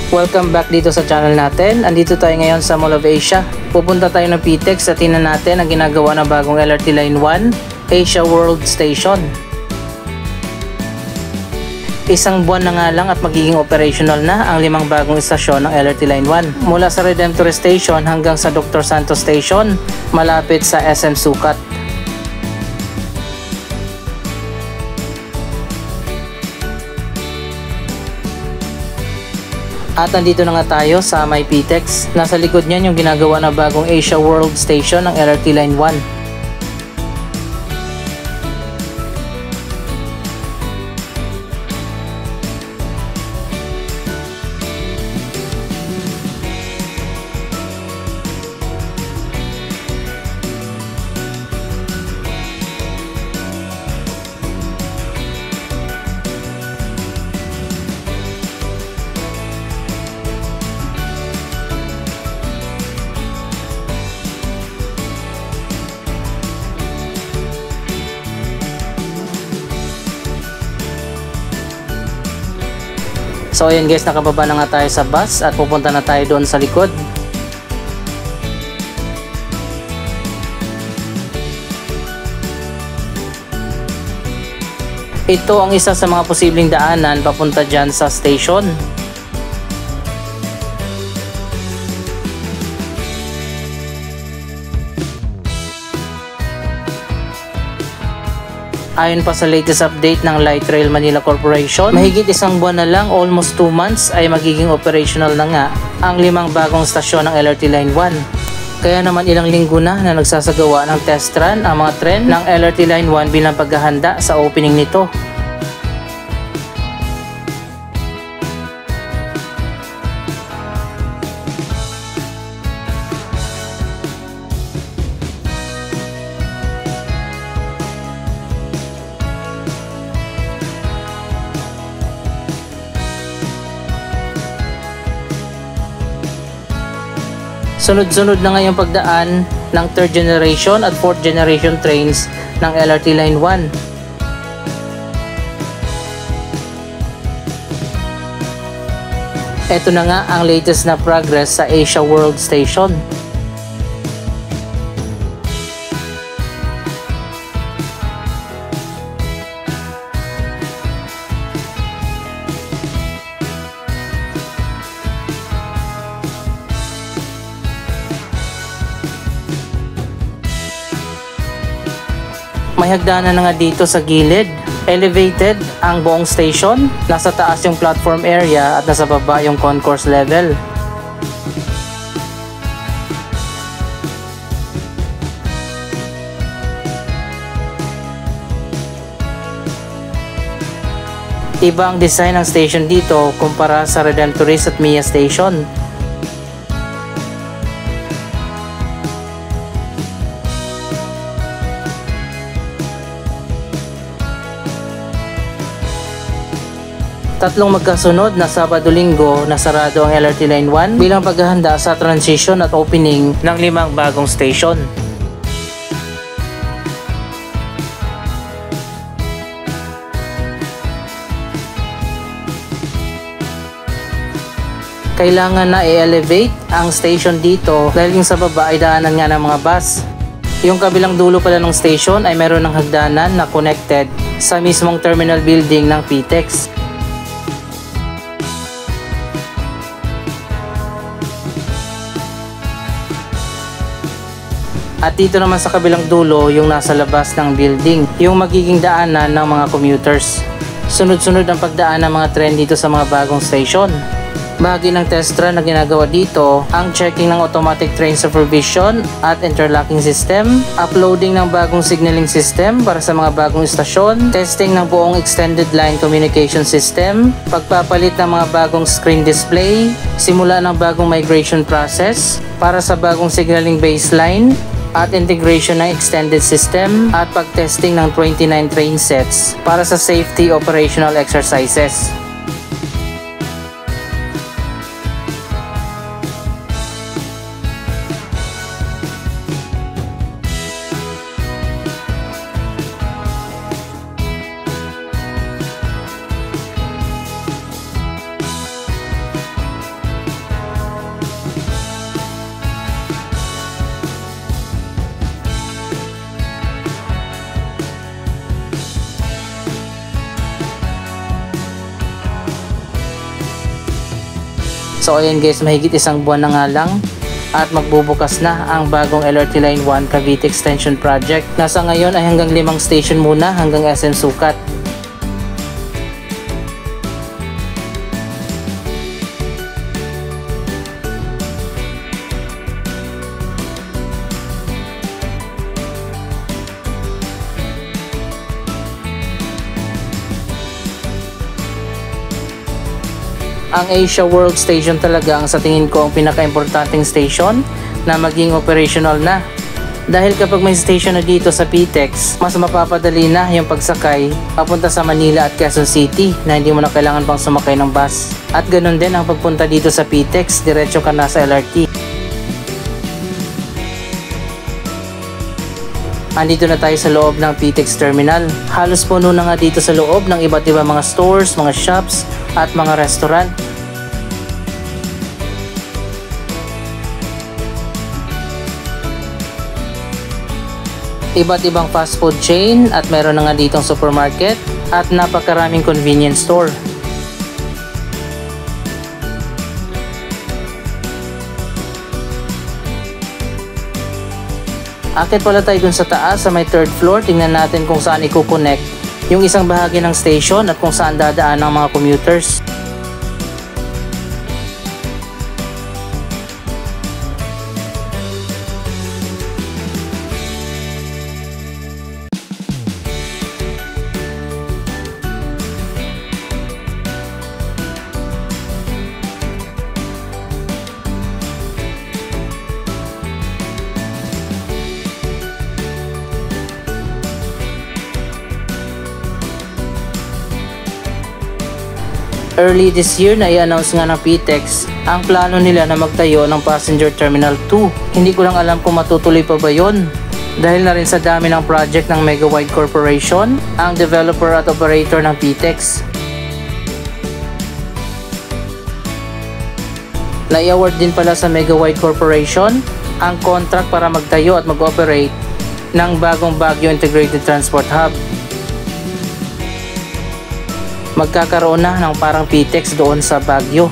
Welcome back dito sa channel natin. Andito tayo ngayon sa Mall of Asia. Pupunta tayo ng PTEX at tingnan natin ang ginagawa ng bagong LRT Line 1 Asia World Station. Isang buwan na nga lang at magiging operational na ang 5 bagong istasyon ng LRT Line 1. Mula sa Redemptor Station hanggang sa Dr. Santos Station, malapit sa SM Sukat. At andito na nga tayo sa may PTEX. Nasa likod niyan yung ginagawa na bagong Asia World Station ng LRT Line 1. So ayan guys, nakababa na nga tayo sa bus at pupunta na tayo doon sa likod. Ito ang isa sa mga posibleng daanan papunta dyan sa station. Ayon pa sa latest update ng Light Rail Manila Corporation, mahigit isang buwan na lang, almost 2 months, ay magiging operational na nga ang 5 bagong stasyon ng LRT Line 1. Kaya naman ilang linggo na nagsasagawa ng test run ang mga tren ng LRT Line 1 bilang paghahanda sa opening nito. Sunod-sunod na ngayong pagdaan ng 3rd generation at 4th generation trains ng LRT Line 1. Ito na nga ang latest na progress sa Asia World Station. May hagdanan na nga dito sa gilid. Elevated ang buong station. Nasa taas yung platform area at nasa baba yung concourse level. Iba ang design ng station dito kumpara sa Redemptoris at Mia Station. Tatlong magkasunod na Sabado-Linggo na sarado ang LRT Line 1 bilang paghahanda sa transition at opening ng 5 bagong station. Kailangan na i-elevate ang station dito dahil yung sa baba ay daanan nga ng mga bus. Yung kabilang dulo pala ng station ay meron ng hagdanan na connected sa mismong terminal building ng PTEX. At dito naman sa kabilang dulo yung nasa labas ng building, yung magiging daanan ng mga commuters. Sunod-sunod ang pagdaan ng mga tren dito sa mga bagong station. Bahagi ng test run na ginagawa dito ang checking ng automatic train supervision at interlocking system, uploading ng bagong signaling system para sa mga bagong istasyon, testing ng buong extended line communication system, pagpapalit ng mga bagong screen display, simula ng bagong migration process para sa bagong signaling baseline, at integration ng extended system at pag-testing ng 29 train sets para sa safety operational exercises. So ayan guys, mahigit isang buwan na nga lang at magbubukas na ang bagong LRT Line 1 Cavite Extension Project. Nasa ngayon ay hanggang 5 station muna hanggang SM Sucat. Ang Asia World Station talaga ang sa tingin ko ang pinaka-importanting station na maging operational na. Dahil kapag may station na dito sa PTEX, mas mapapadali na yung pagsakay papunta sa Manila at Quezon City na hindi mo na kailangan pang sumakay ng bus. At ganun din ang pagpunta dito sa PTEX, diretso ka na sa LRT. Andito na tayo sa loob ng PTEX Terminal. Halos puno na nga dito sa loob ng iba't ibang mga stores, mga shops at mga restaurant. Iba't ibang fast food chain at meron na nga ditong supermarket at napakaraming convenience store. Akit pala tayo dun sa taas sa may 3rd floor. Tingnan natin kung saan i-connect yung isang bahagi ng station at kung saan dadaan ng mga commuters. Early this year na i-announce nga ng PTEX ang plano nila na magtayo ng Passenger Terminal 2. Hindi ko lang alam kung matutuloy pa ba yon. Dahil na rin sa dami ng project ng Megawide Corporation, ang developer at operator ng PTEX. Na-award din pala sa Megawide Corporation ang contract para magtayo at mag-operate ng bagong Baguio Integrated Transport Hub. Magkakaroon na ng parang PTEX doon sa Baguio.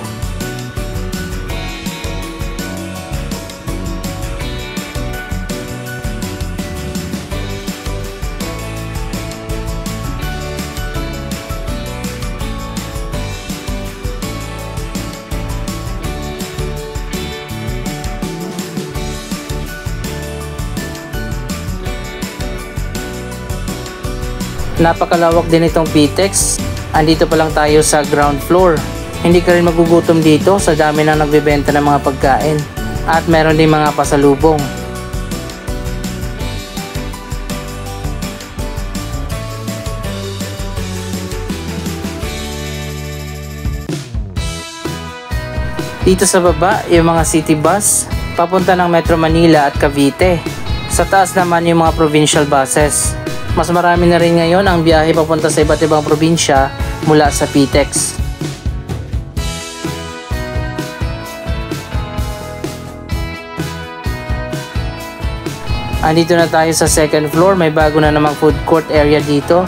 Napakalawak din itong PTEX. Andito pa lang tayo sa ground floor. Hindi ka rin magugutom dito sa dami na nagbebenta ng mga pagkain. At meron din mga pasalubong. Dito sa baba, yung mga city bus, papunta ng Metro Manila at Cavite. Sa taas naman yung mga provincial buses. Mas marami na rin ngayon ang biyahe papunta sa iba't ibang probinsya mula sa PTEX. Andito na tayo sa 2nd floor, may bago na namang food court area dito.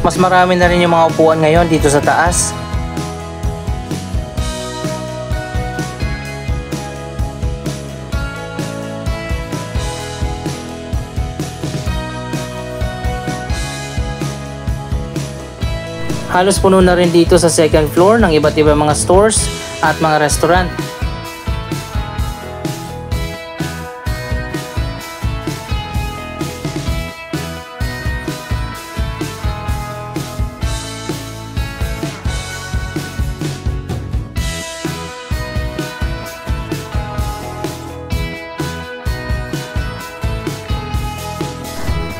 Mas marami na rin yung mga upuan ngayon dito sa taas. Halos puno na rin dito sa 2nd floor ng iba't ibang mga stores at mga restaurant.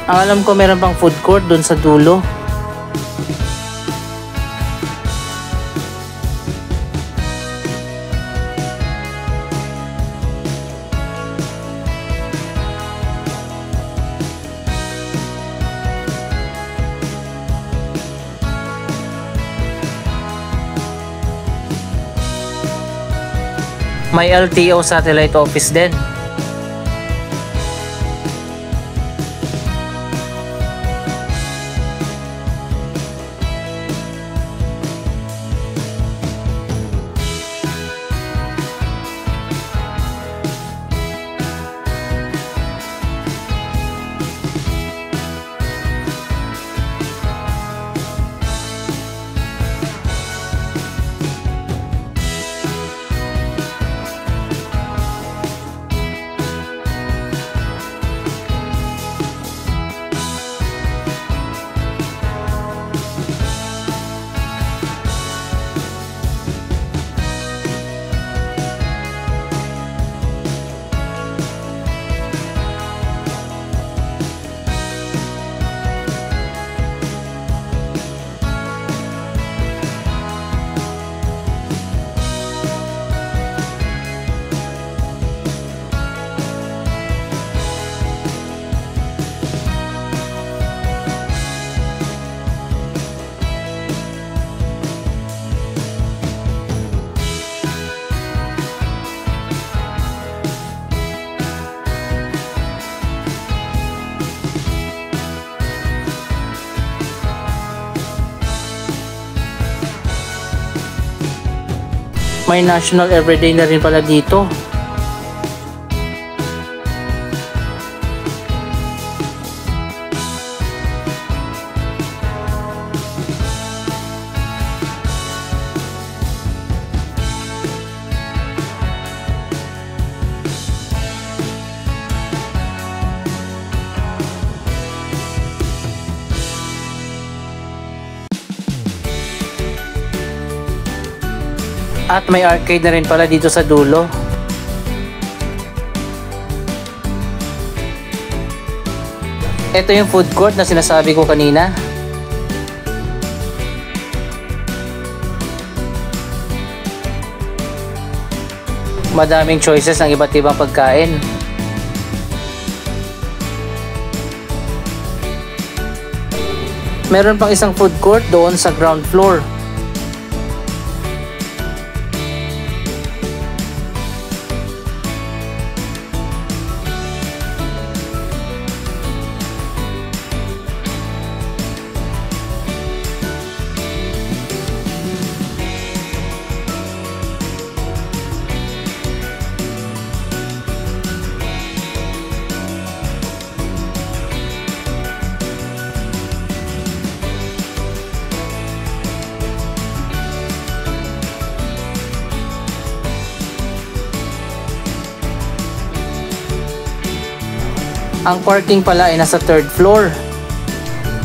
Ang alam ko meron pang food court doon sa dulo. May LTO satellite office din. May National Everyday na rin pala dito. At may arcade na rin pala dito sa dulo. Ito yung food court na sinasabi ko kanina. Madaming choices ng iba't ibang pagkain. Meron pang isang food court doon sa ground floor. Ang parking pala ay nasa 3rd floor.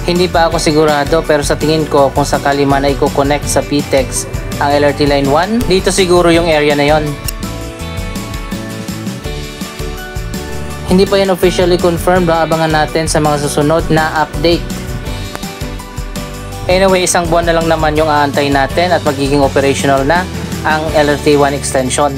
Hindi pa ako sigurado pero sa tingin ko kung sakali man ay i-connect sa PTEX ang LRT Line 1, dito siguro yung area na yon. Hindi pa yan officially confirmed, abangan natin sa mga susunod na update. Anyway, isang buwan na lang naman yung aantay natin at magiging operational na ang LRT 1 extension.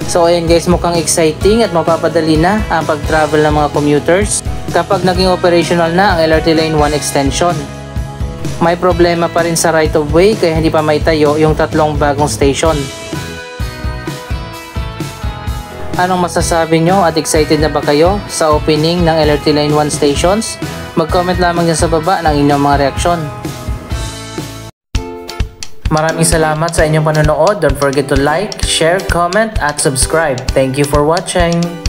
So ayan guys, mukhang exciting at mapapadali na ang pag-travel ng mga commuters kapag naging operational na ang LRT Line 1 extension. May problema pa rin sa right of way kaya hindi pa maitayo yung 3 bagong station. Anong masasabi nyo at excited na ba kayo sa opening ng LRT Line 1 stations? Mag-comment lamang dyan sa baba ng inyong mga reaksyon. Maraming salamat sa inyong panonood. Don't forget to like, share, comment, at subscribe. Thank you for watching.